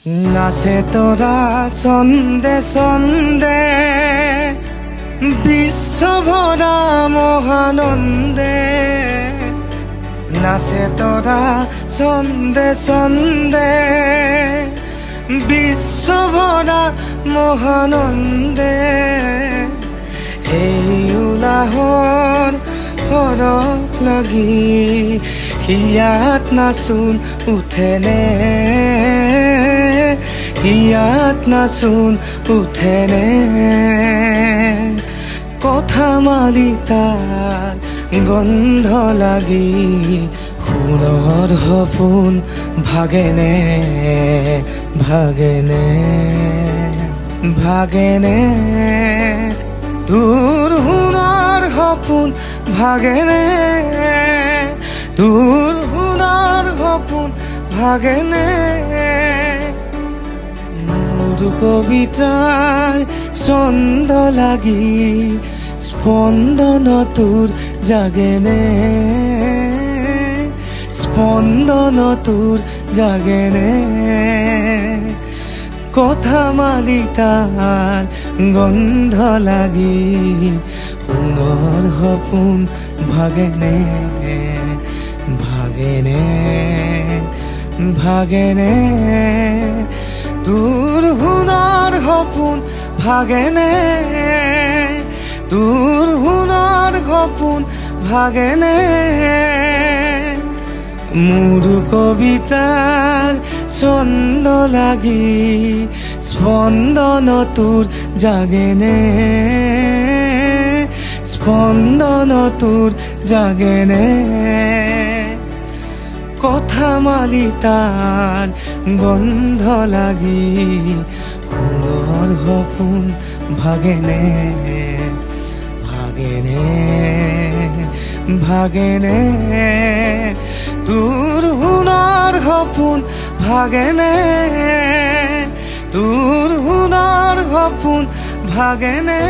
নাচে তোৰা ছন্দে ছন্দে বিশ্বভৰা মহানন্দে, নাচে তোৰা ছন্দে ছন্দে বিশ্বভৰা মহানন্দে। এই উলাহৰ সৰগ লাগি হিয়াত নাচোন উঠেনে, হিয়াত নাচোন উঠেনে। কথা মালি তাৰ গন্ধ লাগি সোণৰ সপোন ভাগেনে, ভাগেনে, ভাগেনে। তোৰ সোণৰ সপোন ভাগেনে, তোৰ সোণৰ সপোন ভাগেনে। মোৰ কবিতাৰ ছন্দ লাগি স্পন্দন তোৰ জাগেনে, স্পন্দন তোৰ জাগেনে। কথা মালি তাৰ গন্ধ লাগি সোণৰ সপোন ভাগেনে, ভাগেনে, ভাগেনে। তোৰ সোণৰ সপোন ভাগেনে, তোৰ সোণৰ সপোন ভাগেনে। মোৰ কবিতাৰ ছন্দ লাগি স্পন্দন তোৰ জাগেনে, স্পন্দন তোৰ জাগেনে। কথা মালি তাৰ গন্ধ লাগি সোণৰ সপোন ভাগেনে, ভাগেনে, ভাগেনে। তোৰ সোণৰ সপোন ভাগেনে, তোৰ সোণৰ সপোন ভাগেনে।